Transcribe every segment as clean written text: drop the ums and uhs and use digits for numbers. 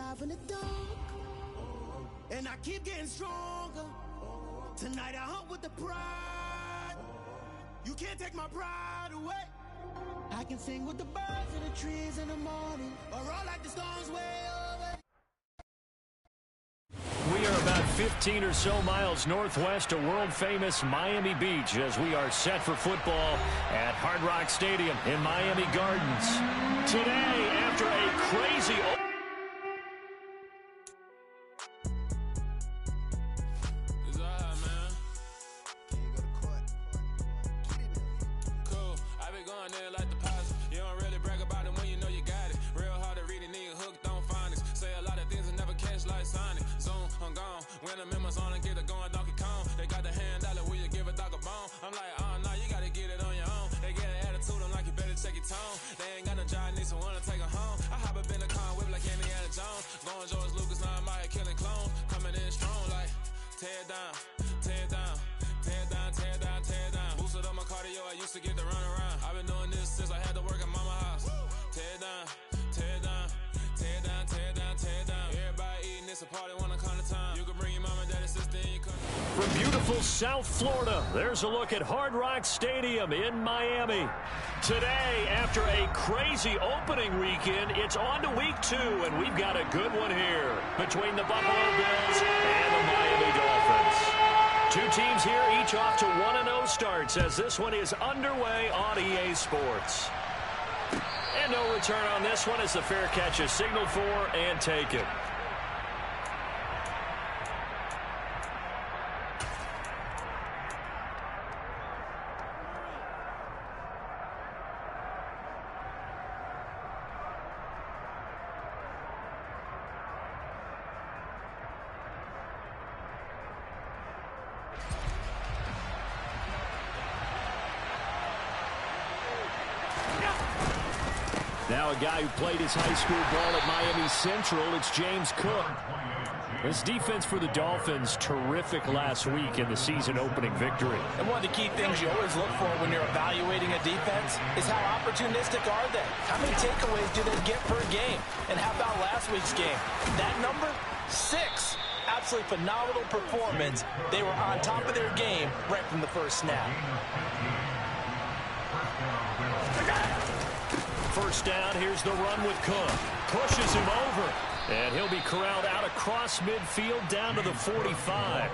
survive in the dark, and I keep getting stronger. Tonight I hunt with the pride. You can't take my pride away. I can sing with the birds and the trees in the morning, or roll like the storms way over. We are about 15 or so miles northwest of world-famous Miami Beach as we are set for football at Hard Rock Stadium in Miami Gardens. Today, after a crazy... When the members on and get it going Donkey Kong, they got the hand dollar, will you give a dog a bone? I'm like, oh no, you gotta get it on your own. They get an attitude, I'm like, you better check your tone. They ain't got no job, need someone to take her home. I hop up in the car, whip like Indiana Jones. Going George Lucas, now I'm out here killing clones. Coming in strong like, tear it down, tear it down, tear it down, tear it down, tear it down. Boosted up my cardio, I used to get to run around. I've been doing this since I had to work at mama's house. Tear it down, tear it down, tear it down, tear it down, tear it down. Everybody eating, it's a party when I come to time. You can bring your mama, daddy, sister, and your cousin. From beautiful South Florida, there's a look at Hard Rock Stadium in Miami. Today, after a crazy opening weekend, it's on to week 2, and we've got a good one here between the Buffalo Bills and the Miami Dolphins. Two teams here, each off to 1-0 starts as this one is underway on EA Sports. And no return on this one as the fair catch is signaled for and taken. Now a guy who played his high school ball at Miami Central, it's James Cook. This defense for the Dolphins, terrific last week in the season opening victory. And one of the key things you always look for when you're evaluating a defense is how opportunistic are they? How many takeaways do they get per game? And how about last week's game? That number, 6. Absolutely phenomenal performance. They were on top of their game right from the first snap. First down, here's the run with Cook. Pushes him over, and he'll be corralled out across midfield down to the 45.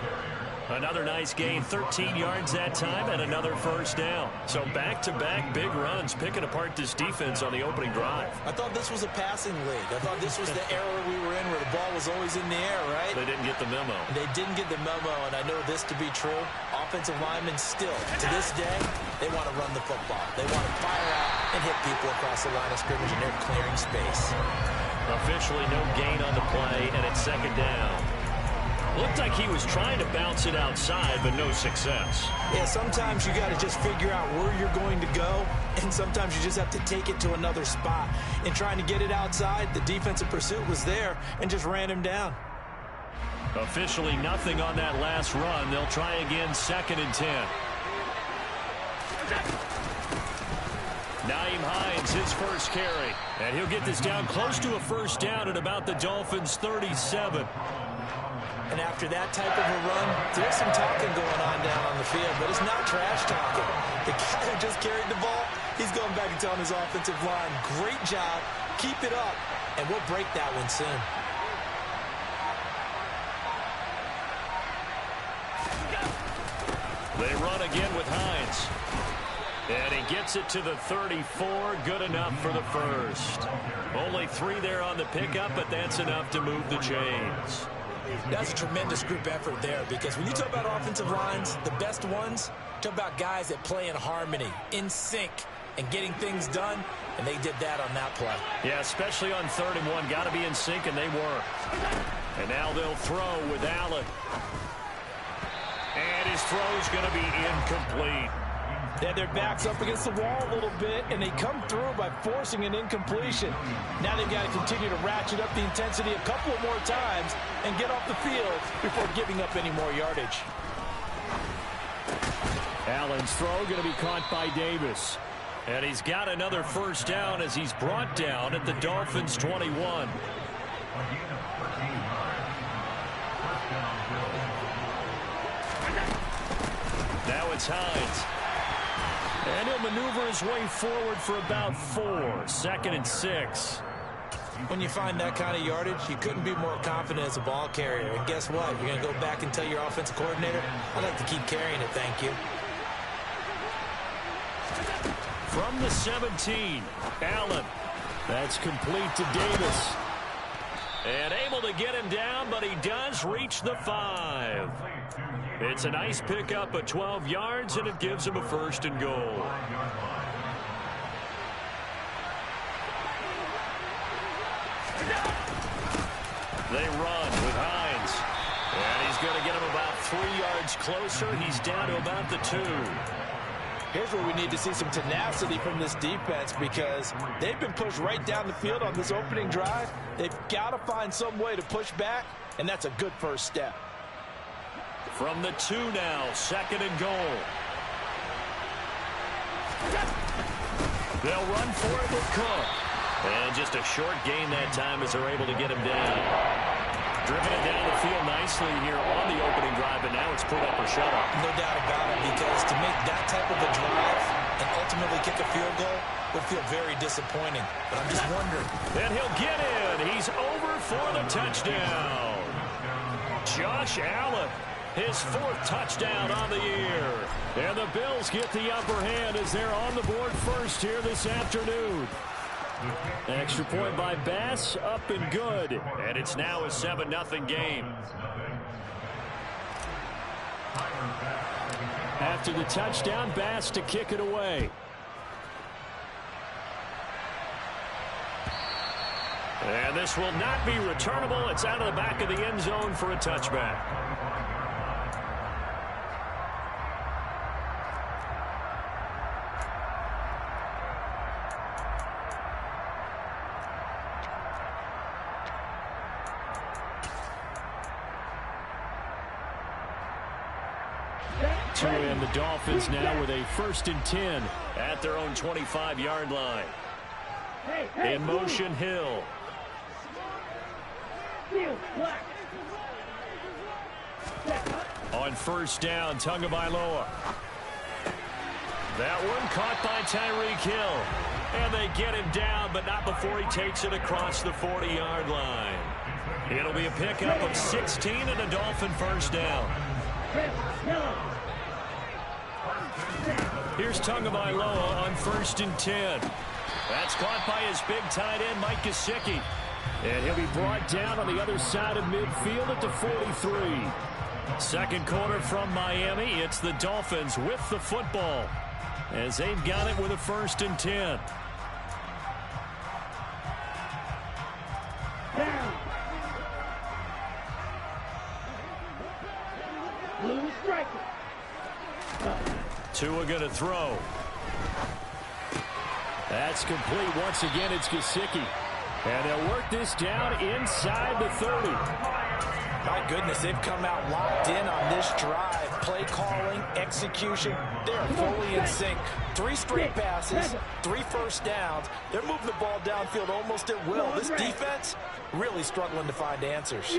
Another nice gain, 13 yards that time, and another first down. So back-to-back big runs, picking apart this defense on the opening drive. I thought this was a passing league. I thought this was the era we were in where the ball was always in the air, right? They didn't get the memo. They didn't get the memo, and I know this to be true. Offensive linemen still, to this day, they want to run the football. They want to fire out and hit people across the line of scrimmage, and they're clearing space. Officially no gain on the play, and it's second down. Looked like he was trying to bounce it outside, but no success. Yeah, sometimes you got to just figure out where you're going to go, and sometimes you just have to take it to another spot. In trying to get it outside, the defensive pursuit was there and just ran him down. Officially nothing on that last run. They'll try again, 2nd and 10. Nyheim Hines, his first carry. And he'll get this down close to a first down at about the Dolphins' 37. And after that type of a run, there's some talking going on down on the field, but it's not trash talking. The guy who just carried the ball, he's going back and telling his offensive line, great job, keep it up, and we'll break that one soon. They run again with Hines. And he gets it to the 34, good enough for the first. Only 3 there on the pickup, but that's enough to move the chains. That's a tremendous group effort there, because when you talk about offensive lines, the best ones, talk about guys that play in harmony, in sync, and getting things done, and they did that on that play. Yeah, especially on 3rd and 1. Got to be in sync, and they were. And now they'll throw with Allen. And his throw's going to be incomplete. They had their backs up against the wall a little bit, and they come through by forcing an incompletion. Now they've got to continue to ratchet up the intensity a couple of more times and get off the field before giving up any more yardage. Allen's throw going to be caught by Davis. And he's got another first down as he's brought down at the Dolphins' 21. Now it's Hines. And he'll maneuver his way forward for about 4. 2nd and 6. When you find that kind of yardage, you couldn't be more confident as a ball carrier. And guess what? You're going to go back and tell your offensive coordinator, I'd like to keep carrying it, thank you. From the 17, Allen. That's complete to Davis. And able to get him down, but he does reach the 5. It's a nice pickup of 12 yards, and it gives him a 1st and goal. They run with Hines. And he's going to get him about 3 yards closer. He's down to about the 2. Here's where we need to see some tenacity from this defense because they've been pushed right down the field on this opening drive. They've got to find some way to push back, and that's a good first step. From the 2 now, 2nd and goal. They'll run for it with Cook. And just a short gain that time as they're able to get him down. Driven it down the field nicely here on the opening drive, but now it's put up or shut up. No doubt about it, because to make that type of a drive and ultimately kick a field goal would feel very disappointing. But I'm just wondering. And he'll get in. He's over for the touchdown. Josh Allen, his 4th touchdown on the year. And the Bills get the upper hand as they're on the board first here this afternoon. Extra point by Bass, up and good. And it's now a 7-0 game. After the touchdown, Bass to kick it away. And this will not be returnable. It's out of the back of the end zone for a touchback. And the Dolphins now with a 1st and 10 at their own 25-yard line. In motion, Hill. On 1st down, Tagovailoa. That one caught by Tyreek Hill. And they get him down, but not before he takes it across the 40-yard line. It'll be a pickup of 16 and a Dolphin 1st down. Here's Tagovailoa on 1st and 10. That's caught by his big tight end, Mike Gesicki. And he'll be brought down on the other side of midfield at the 43. 2nd quarter from Miami. It's the Dolphins with the football as they've got it with a 1st and 10. Blue striker. Tua going to throw. That's complete. Once again, it's Gesicki. And they'll work this down inside the 30. My goodness, they've come out locked in on this drive. Play calling, execution, they're fully in sync. 3 straight passes, 3 first downs. They're moving the ball downfield almost at will. This defense really struggling to find answers.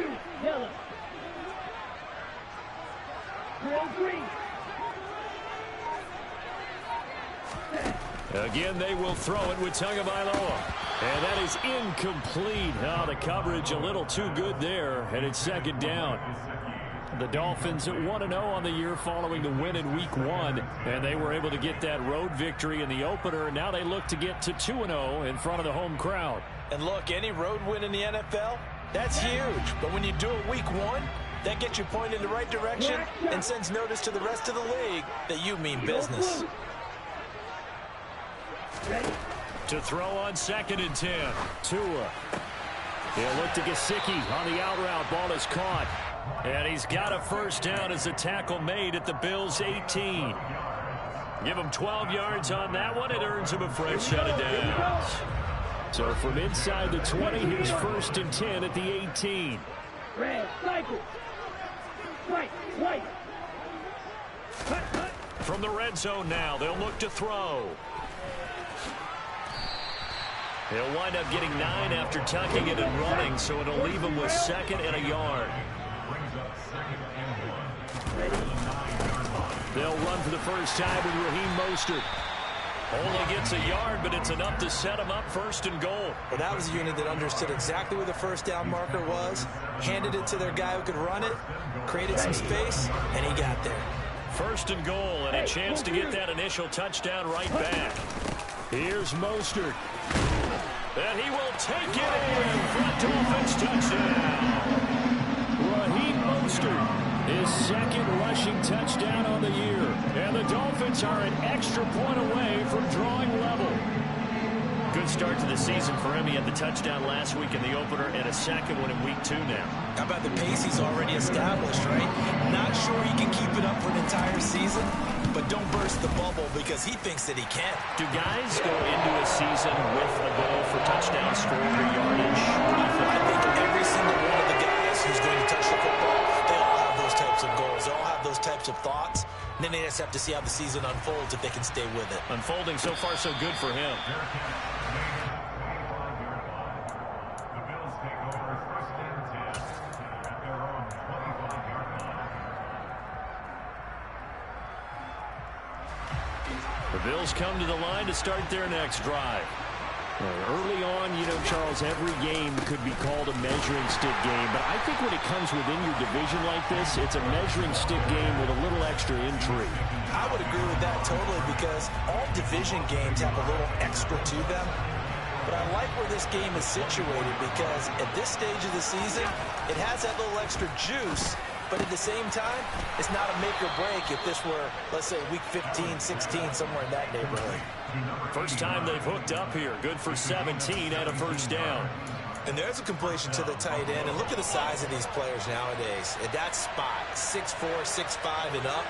Again, they will throw it with Tagovailoa. And that is incomplete. Oh, the coverage a little too good there. And it's 2nd down. The Dolphins at 1-0 on the year following the win in Week 1. And they were able to get that road victory in the opener. Now they look to get to 2-0 in front of the home crowd. And look, any road win in the NFL, that's huge. But when you do it Week 1, that gets you pointed in the right direction and sends notice to the rest of the league that you mean business. To throw on 2nd and 10. Tua. He'll look to Gesicki on the out route. Ball is caught. And he's got a 1st down as a tackle made at the Bills' 18. Give him 12 yards on that one. It earns him a fresh set of downs. So from inside the 20, here's 1st and 10 at the 18. Red, cycle. White. From the red zone now, they'll look to throw. He'll wind up getting 9 after tucking it and running, so it'll leave him with 2nd and a yard. They'll run for the first time with Raheem Mostert. Only gets a yard, but it's enough to set him up 1st and goal. Well, that was a unit that understood exactly where the first down marker was, handed it to their guy who could run it, created some space, and he got there. 1st and goal, and a chance to get that initial touchdown right back. Here's Mostert. And he will take it in for a Dolphins touchdown. Raheem Mostert, his 2nd rushing touchdown on the year. And the Dolphins are an extra point away from drawing level. Good start to the season for him. He had the touchdown last week in the opener and a 2nd one in week 2 now. How about the pace he's already established, right? Not sure he can keep it up for an entire season, but don't burst the bubble because he thinks that he can. Do guys go into a season with a goal for touchdowns, scored, or yardage? I think every single one of the guys who's going to touch the football, they all have those types of goals. They all have those types of thoughts. And then they just have to see how the season unfolds if they can stay with it. Unfolding so far so good for him. The Bills come to the line to start their next drive. Early on, you know, Charles, every game could be called a measuring stick game, but I think when it comes within your division like this, it's a measuring stick game with a little extra intrigue. I would agree with that totally because all division games have a little extra to them. But I like where this game is situated because at this stage of the season, it has that little extra juice. But at the same time, it's not a make or break if this were, let's say, week 15, 16, somewhere in that neighborhood. First time they've hooked up here. Good for 17 and a 1st down. And there's a completion to the tight end. And look at the size of these players nowadays. At that spot, 6'4", 6'5", and up.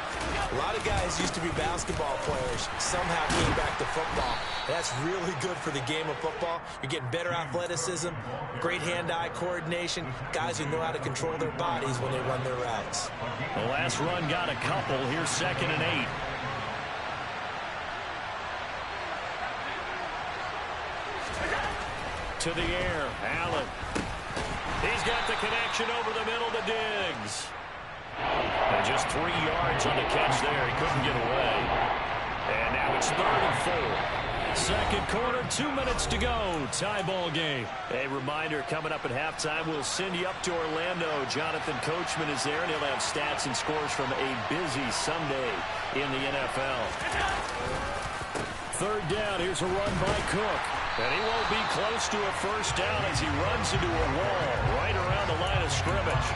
A lot of guys used to be basketball players. Somehow came back to football. That's really good for the game of football. You're getting better athleticism, great hand-eye coordination, guys who know how to control their bodies when they run their routes. The last run got a couple. Here's 2nd and 8. To the air, Allen. He's got the connection over the middle to Diggs. And just 3 yards on the catch there. He couldn't get away. And now it's 3rd and 4. 2nd quarter, 2 minutes to go. Tie ball game. A reminder, coming up at halftime, we'll send you up to Orlando. Jonathan Coachman is there, and he'll have stats and scores from a busy Sunday in the NFL. 3rd down, here's a run by Cook. And he won't be close to a 1st down as he runs into a wall right around the line of scrimmage.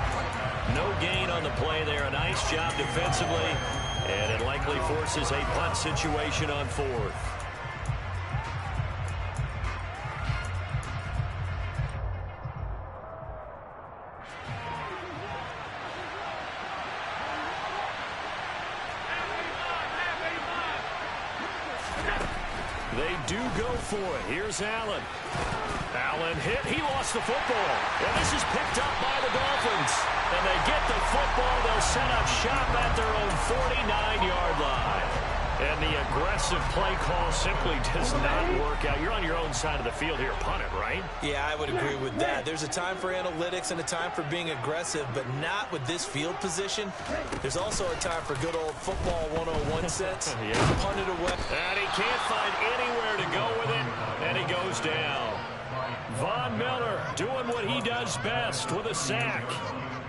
No gain on the play there. A nice job defensively. And it likely forces a punt situation on 4th. They do go for it. Here's Allen. Allen hit. He lost the football. And this is picked up by the Dolphins. And they get the football. They'll set up shop at their own 49-yard line. And the aggressive play call simply does not work out. You're on your own side of the field here. Punt it, right? Yeah, I would agree with that. There's a time for analytics and a time for being aggressive, but not with this field position. There's also a time for good old football 101 sense. Yeah. Punt it away. And he can't find anywhere to go with it. And he goes down. Von Miller doing what he does best with a sack.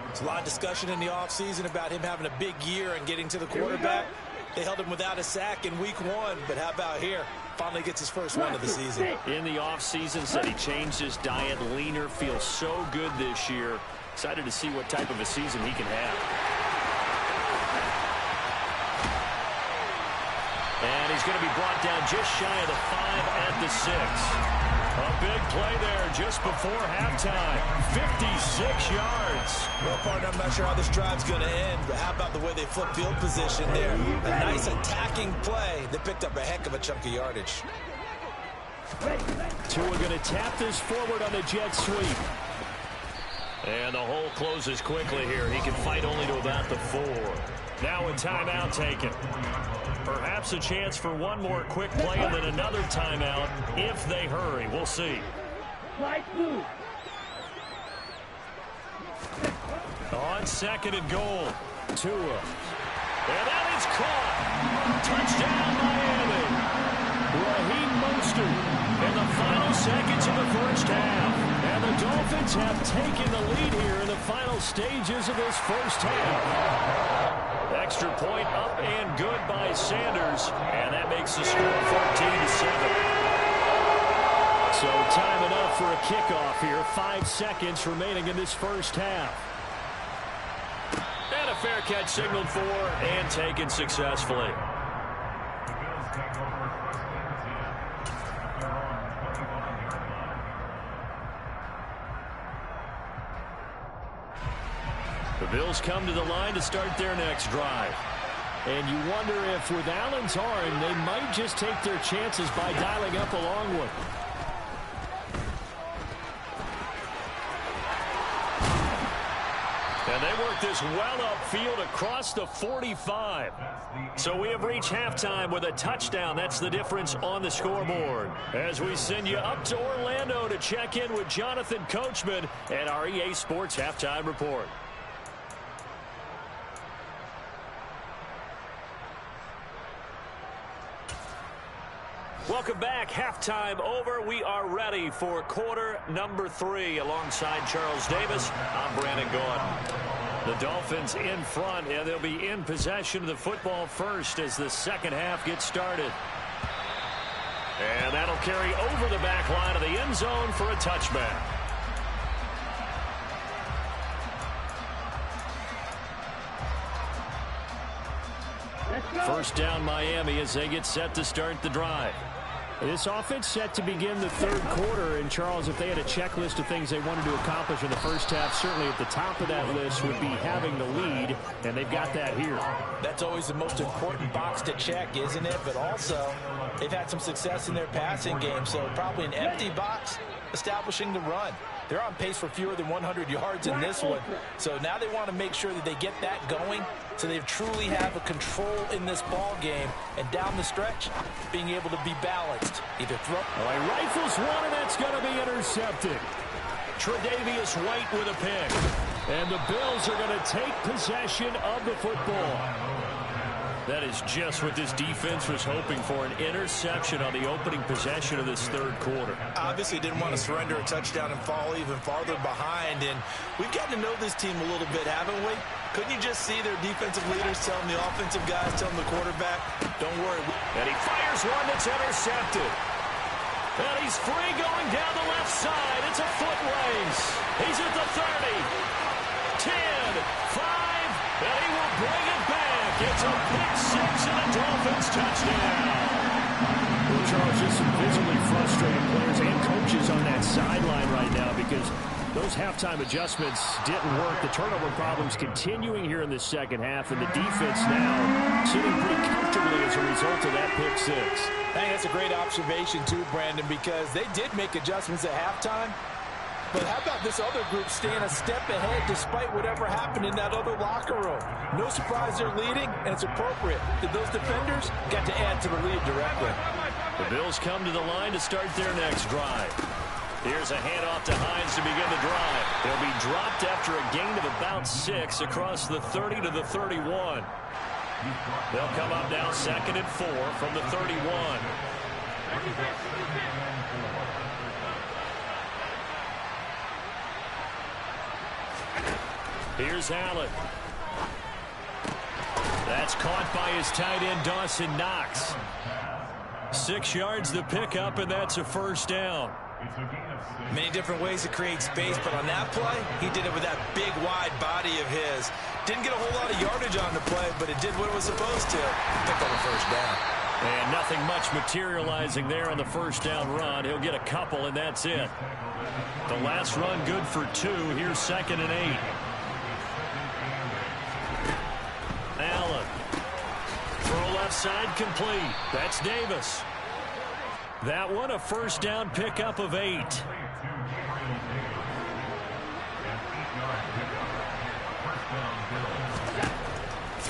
There's a lot of discussion in the offseason about him having a big year and getting to the quarterback. They held him without a sack in week 1, but how about here? Finally gets his first one of the season. In the offseason, said he changed his diet, leaner, feels so good this year. Excited to see what type of a season he can have. And he's going to be brought down just shy of the 5 at the 6. A big play there just before halftime. 56 yards. Well, partner, I'm not sure how this drive's going to end, but how about the way they flip field position there? A nice attacking play that picked up a heck of a chunk of yardage. Tua going to tap this forward on the jet sweep. And the hole closes quickly here. He can fight only to about the 4. Now a timeout taken. Perhaps a chance for one more quick play and then another timeout if they hurry. We'll see. On second and goal, Tua. And that is caught. Touchdown, Miami. Raheem Mostert in the final seconds of the first half. And the Dolphins have taken the lead here in the final stages of this first half. Extra point up and good by Sanders. And that makes the score 14-7. So time enough for a kickoff here. 5 seconds remaining in this first half. And a fair catch signaled for and taken successfully. The Bills come to the line to start their next drive. And you wonder if with Allen's arm, they might just take their chances by dialing up a long one. And they work this well upfield across the 45. So we have reached halftime with a touchdown. That's the difference on the scoreboard. As we send you up to Orlando to check in with Jonathan Coachman and our EA Sports Halftime Report. Welcome back. Halftime over. We are ready for quarter number 3. Alongside Charles Davis, I'm Brandon Gaudin. The Dolphins in front, and they'll be in possession of the football first as the second half gets started. And that'll carry over the back line of the end zone for a touchback. First down Miami as they get set to start the drive. This offense set to begin the third quarter. And, Charles, if they had a checklist of things they wanted to accomplish in the first half, certainly at the top of that list would be having the lead, and they've got that here. That's always the most important box to check, isn't it? But also, they've had some success in their passing game, so probably an empty box establishing the run. They're on pace for fewer than 100 yards in this one, so now they want to make sure that they get that going so they truly have a control in this ball game, and down the stretch, being able to be balanced. Either throw. He rifles one, and that's going to be intercepted. Tre'Davious White with a pick. And the Bills are going to take possession of the football. That is just what this defense was hoping for, an interception on the opening possession of this third quarter. Obviously didn't want to surrender a touchdown and fall even farther behind, and we've gotten to know this team a little bit, haven't we? Couldn't you just see their defensive leaders telling the offensive guys, telling the quarterback, don't worry. And he fires one that's intercepted. And he's free going down the left side. It's a foot race. He's at the 30, 10, 5, and he will bring it back. It's a pick six and a Dolphins touchdown. Well, Charles, just some visibly frustrated players and coaches on that sideline right now because those halftime adjustments didn't work. The turnover problems continuing here in the second half, and the defense now sitting pretty comfortably as a result of that pick six. I think that's a great observation too, Brandon, because they did make adjustments at halftime. But how about this other group staying a step ahead despite whatever happened in that other locker room? No surprise they're leading, and it's appropriate that those defenders got to add to the lead directly. The Bills come to the line to start their next drive. Here's a handoff to Hines to begin the drive. They'll be dropped after a gain of about 6 across the 30 to the 31. They'll come up now 2nd and 4 from the 31. Here's Allen. That's caught by his tight end, Dawson Knox. 6 yards the pickup, and that's a first down. Many different ways to create space, but on that play, he did it with that big, wide body of his. Didn't get a whole lot of yardage on the play, but it did what it was supposed to. Pick up a first down. And nothing much materializing there on the first down run. He'll get a couple, and that's it. The last run good for 2. Here's 2nd and 8. Allen. Throw left side complete. That's Davis. That one a first down pickup of 8.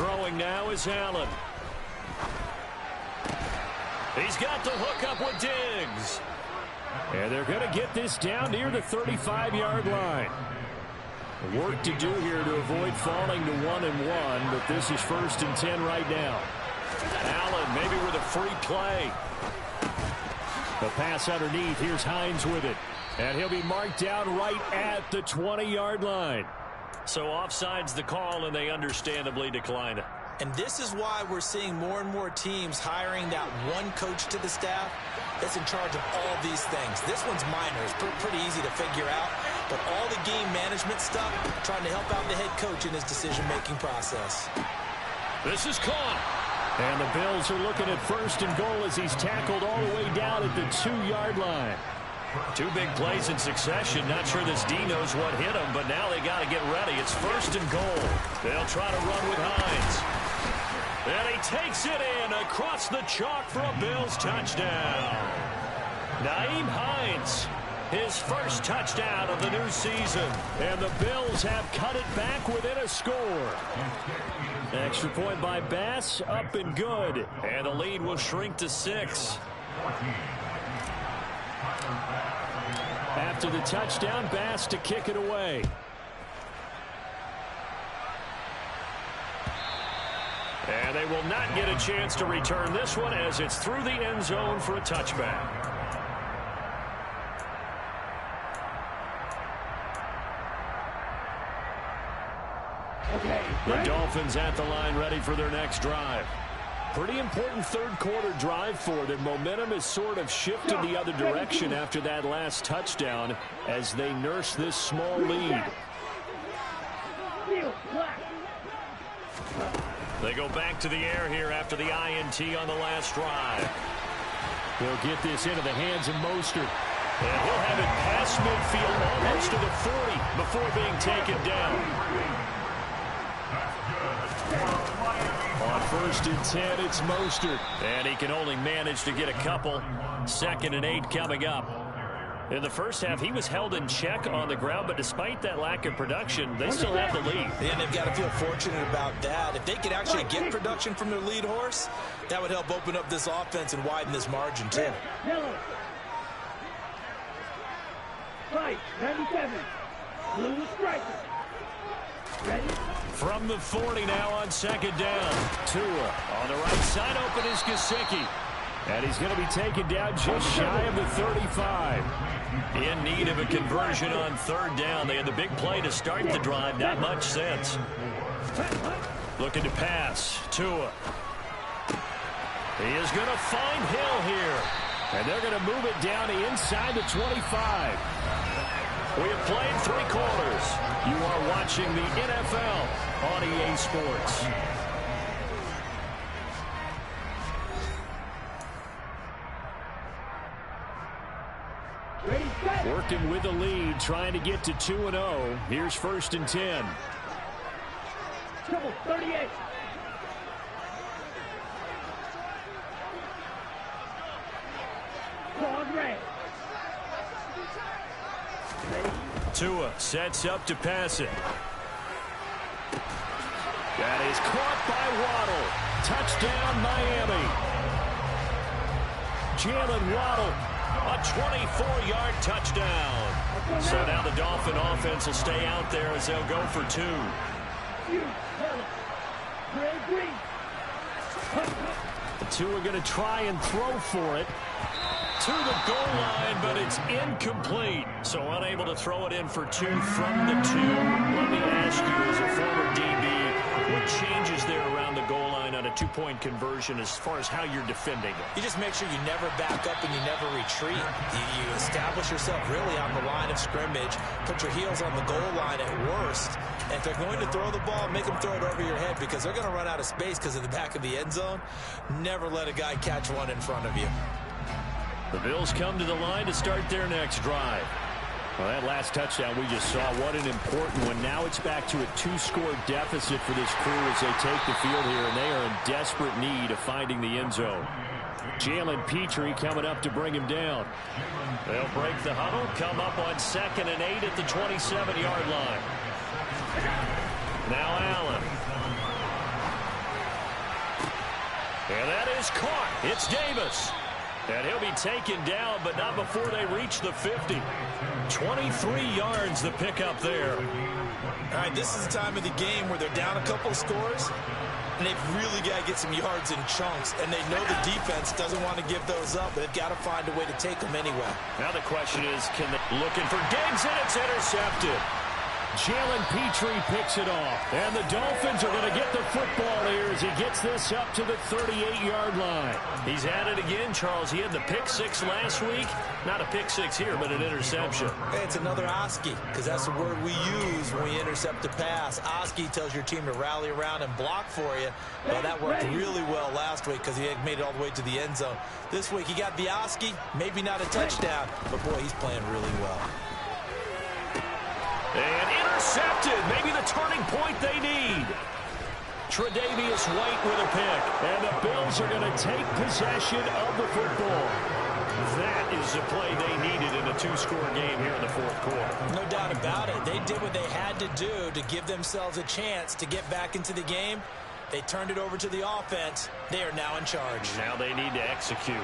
Throwing now is Allen. He's got the hook up with Diggs. And they're going to get this down near the 35-yard line. Work to do here to avoid falling to 1-1, but this is 1st and 10 right now. Allen maybe with a free play. The pass underneath. Here's Hines with it. And he'll be marked down right at the 20-yard line. So offside's the call, and they understandably decline it. And this is why we're seeing more and more teams hiring that one coach to the staff that's in charge of all these things. This one's minor. It's pretty easy to figure out. But all the game management stuff, trying to help out the head coach in his decision-making process. This is caught. And the Bills are looking at 1st and goal as he's tackled all the way down at the 2-yard line. 2 big plays in succession. Not sure this D knows what hit him, but now they got to get ready. It's 1st and goal. They'll try to run with Hines. And he takes it in across the chalk for a Bills touchdown. Nyheim Hines, his first touchdown of the new season. And the Bills have cut it back within a score. Extra point by Bass, up and good. And the lead will shrink to 6. After the touchdown, Bass to kick it away. And they will not get a chance to return this one as it's through the end zone for a touchback. The Dolphins at the line ready for their next drive. Pretty important third-quarter drive for them. Momentum has sort of shifted the other direction after that last touchdown as they nurse this small lead. They go back to the air here after the INT on the last drive. They'll get this into the hands of Mostert. And he'll have it past midfield almost to the 40 before being taken down. On 1st and 10, it's Mostert. And he can only manage to get a couple. 2nd and 8 coming up. In the first half, he was held in check on the ground, but despite that lack of production, they still have the lead. And they've got to feel fortunate about that. If they could actually get production from their lead horse, that would help open up this offense and widen this margin, too. Right, 97. Blue striker. Ready? From the 40 now on 2nd down. Tua on the right side, open is Gesicki. And he's going to be taken down just shy of the 35. In need of a conversion on 3rd down. They had the big play to start the drive. Not much sense. Looking to pass. Tua. He is going to find Hill here. And they're going to move it down to inside the 25. We have played 3 quarters. You are watching the NFL on EA Sports. Working with the lead, trying to get to 2-0. Here's 1st and 10. Triple 38. Tua sets up to pass it. That is caught by Waddle. Touchdown, Miami. Jalen Waddle, a 24-yard touchdown. So now the Dolphin offense will stay out there as they'll go for 2. The 2 are going to try and throw for it. To the goal line, but it's incomplete. So unable to throw it in for 2 from the 2. Let me ask you, as a former DB, what changes there around the goal line on a 2-point conversion as far as how you're defending it? You just make sure you never back up and you never retreat. You establish yourself really on the line of scrimmage, put your heels on the goal line at worst, and if they're going to throw the ball, make them throw it over your head because they're going to run out of space because of the back of the end zone. Never let a guy catch one in front of you. The Bills come to the line to start their next drive. Well, that last touchdown we just saw, what an important one. Now it's back to a 2-score deficit for this crew as they take the field here, and they are in desperate need of finding the end zone. Jalen Petrie coming up to bring him down. They'll break the huddle, come up on 2nd and 8 at the 27-yard line. Now Allen. And that is caught. It's Davis. And he'll be taken down, but not before they reach the 50. 23 yards the pickup there. All right, this is the time of the game where they're down a couple of scores, and they've really got to get some yards in chunks, and they know the defense doesn't want to give those up, but they've got to find a way to take them anyway. Now the question is, can they looking for Diggs, and it's intercepted. Jalen Petrie picks it off, and the Dolphins are going to get the football here as he gets this up to the 38-yard line. He's at it again, Charles. He had the pick six last week. Not a pick six here, but an interception. Hey, it's another Oski, because that's the word we use when we intercept a pass. Oski tells your team to rally around and block for you. Well, that worked really well last week because he had made it all the way to the end zone. This week he got the Oski, maybe not a touchdown, but boy, he's playing really well. And intercepted. Maybe the turning point they need. Tre'Davious White with a pick. And the Bills are going to take possession of the football. That is the play they needed in a two-score game here in the fourth quarter. No doubt about it. They did what they had to do to give themselves a chance to get back into the game. They turned it over to the offense. They are now in charge. Now they need to execute.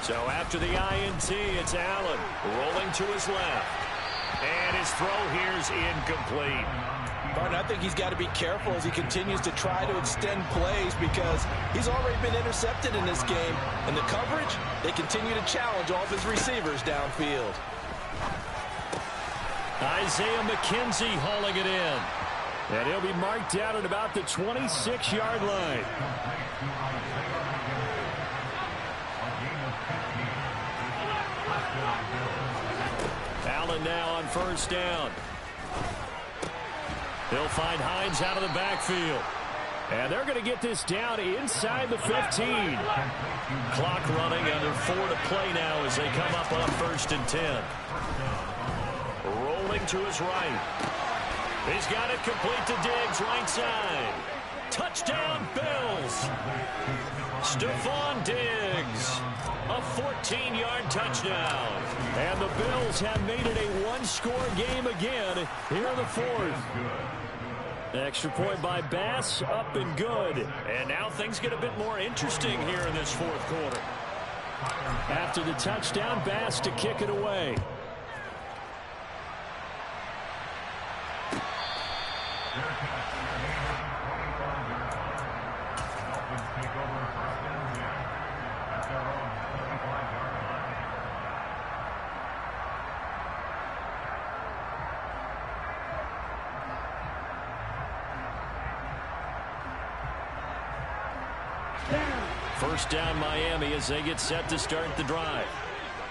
So after the INT, it's Allen rolling to his left. And his throw here's incomplete. Martin, I think he's got to be careful as he continues to try to extend plays because he's already been intercepted in this game. And the coverage, they continue to challenge all of his receivers downfield. Isaiah McKenzie hauling it in. And he'll be marked down at about the 26-yard line. Allen now on first down. He'll find Hines out of the backfield. And they're going to get this down inside the 15. Clock running, under 4 to play now as they come up on 1st and 10. Rolling to his right. He's got it complete to Diggs, right side. Touchdown, Bills. Stephon Diggs. A 14-yard touchdown. And the Bills have made it a one-score game again here in the fourth. Extra point by Bass, up and good. And now things get a bit more interesting here in this fourth quarter. After the touchdown, Bass to kick it away. First down Miami as they get set to start the drive.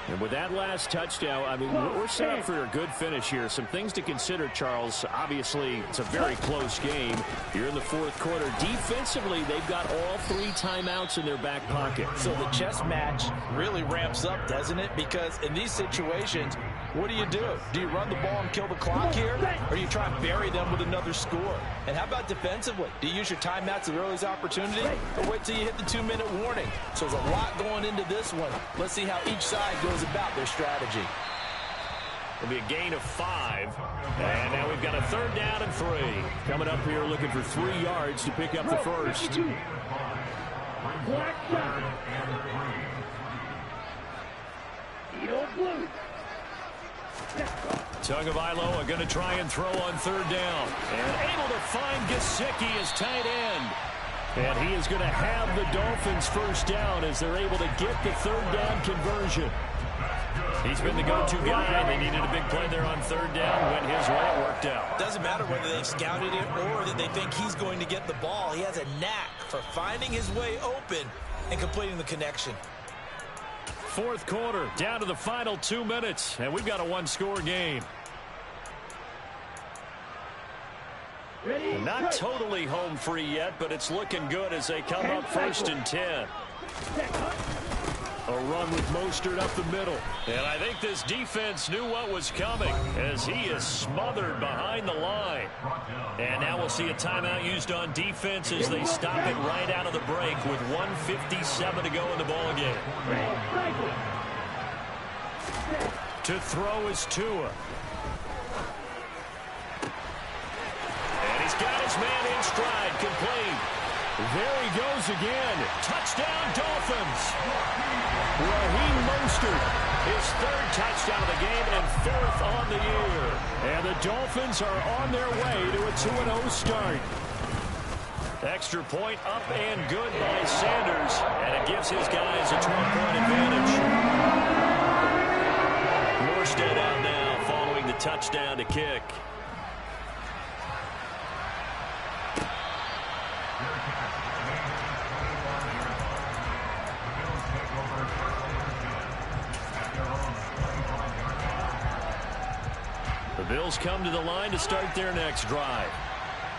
And with that last touchdown, I mean, we're set up for a good finish here. Some things to consider, Charles. Obviously, it's a very close game. You're in the fourth quarter. Defensively, they've got all 3 timeouts in their back pocket. So the chess match really ramps up, doesn't it? Because in these situations, what do? Do you run the ball and kill the clock here? Or do you try and bury them with another score? And how about defensively? Do you use your timeouts at the earliest opportunity? Or wait till you hit the 2-minute warning? So there's a lot going into this one. Let's see how each side goes about their strategy. It'll be a gain of 5. And now we've got a 3rd down and 3. Coming up here looking for 3 yards to pick up the first. Tagovailoa going to try and throw on 3rd down. And able to find Gesicki as tight end. And he is going to have the Dolphins first down as they're able to get the 3rd down conversion. He's been the go-to guy. They needed a big play there on 3rd down. Went his way. It worked out. Doesn't matter whether they've scouted it or that they think he's going to get the ball. He has a knack for finding his way open and completing the connection. Fourth quarter, down to the final 2 minutes, and we've got a one-score game. Not totally home free yet, but it's looking good as they come up 1st and 10. A run with Mostert up the middle. And I think this defense knew what was coming as he is smothered behind the line. And now we'll see a timeout used on defense as they stop it right out of the break with 1:57 to go in the ballgame. To throw is Tua. And he's got his man in stride, complete. There he goes again. Touchdown, Dolphins. Raheem Mostert, his third touchdown of the game and fourth on the year. And the Dolphins are on their way to a 2-0 start. Extra point up and good by Sanders, and it gives his guys a 12-point advantage. Morstead out now following the touchdown to kick. The Bills come to the line to start their next drive.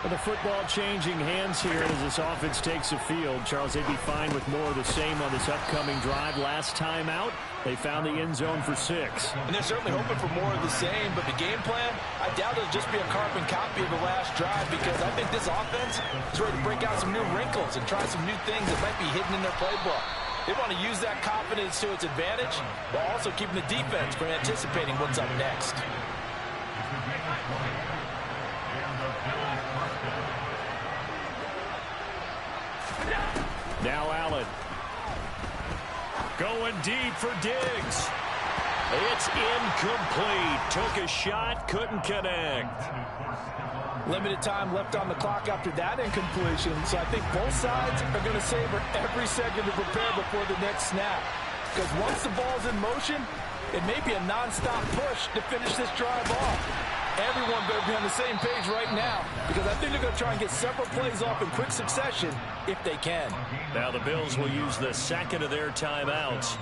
The football changing hands here as this offense takes the field. Charles, they'd be fine with more of the same on this upcoming drive. Last time out, they found the end zone for 6. And they're certainly hoping for more of the same, but the game plan, I doubt it'll just be a carbon copy of the last drive, because I think this offense is ready to break out some new wrinkles and try some new things that might be hidden in their playbook. They want to use that confidence to its advantage, while also keeping the defense from anticipating what's up next. Now Allen. Going deep for Diggs. It's incomplete. Took a shot, couldn't connect. Limited time left on the clock after that incompletion, so I think both sides are going to savor every second to prepare before the next snap. Because once the ball's in motion, it may be a non-stop push to finish this drive off. Everyone better be on the same page right now, because I think they're going to try and get several plays off in quick succession if they can. Now the Bills will use the second of their timeouts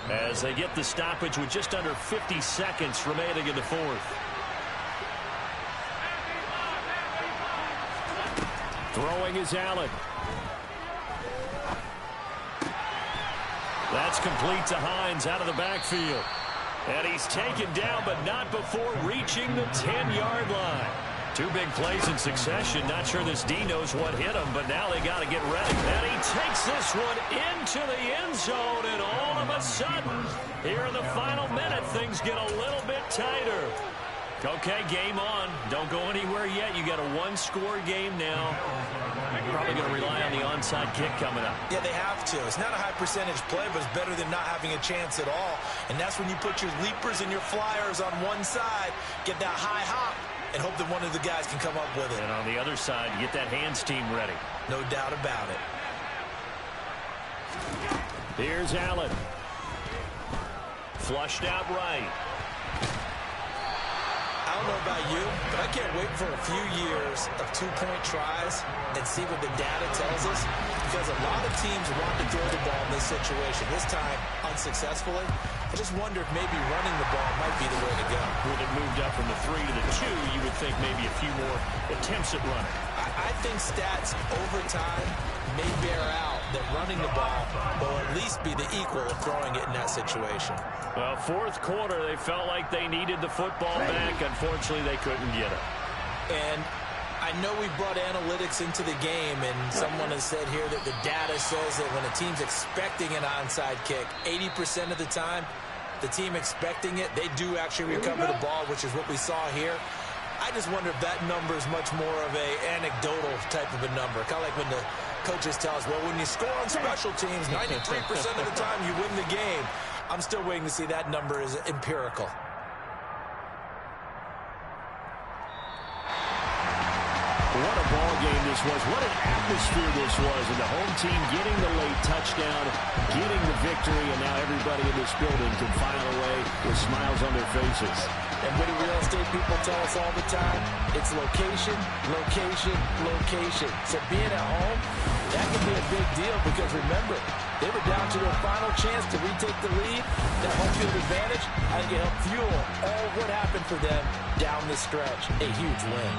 as they get the stoppage with just under 50 seconds remaining in the fourth. Throwing is Allen. That's complete to Hines out of the backfield. And he's taken down, but not before reaching the 10-yard line. Two big plays in succession. Not sure this D knows what hit him, but now they got to get ready. And he takes this one into the end zone, and all of a sudden, here in the final minute, things get a little bit tighter. Okay, game on. Don't go anywhere yet. You got a one-score game now. Probably going to rely on the onside kick coming up. Yeah, they have to. It's not a high-percentage play, but it's better than not having a chance at all. And that's when you put your leapers and your flyers on one side, get that high hop, and hope that one of the guys can come up with it. And on the other side, get that hands team ready. No doubt about it. Here's Allen. Flushed out right. I don't know about you, but I can't wait for a few years of two-point tries and see what the data tells us, because a lot of teams want to throw the ball in this situation. This time, unsuccessfully. I just wonder if maybe running the ball might be the way to go. With it moved up from the 3 to the 2, you would think maybe a few more attempts at running. I think stats over time may bear out that running the ball will at least be the equal of throwing it in that situation. Well, fourth quarter, they felt like they needed the football back. Unfortunately, they couldn't get it. And I know we brought analytics into the game, and someone has said here that the data says that when a team's expecting an onside kick, 80% of the time, the team expecting it, they do actually recover the ball, which is what we saw here. I just wonder if that number is much more of a anecdotal type of a number. Kind of like when the coaches tell us, well, when you score on special teams, 93% of the time you win the game. I'm still waiting to see that number is empirical. What a ball game this was. What an atmosphere this was. And the home team getting the late touchdown, getting the victory, and now everybody in this building can file away with smiles on their faces. And what do real estate people tell us all the time? It's location, location, location. So being at home, that can be a big deal, because remember, they were down to their final chance to retake the lead. That home field advantage, I think it helped fuel all what happened for them down the stretch. A huge win.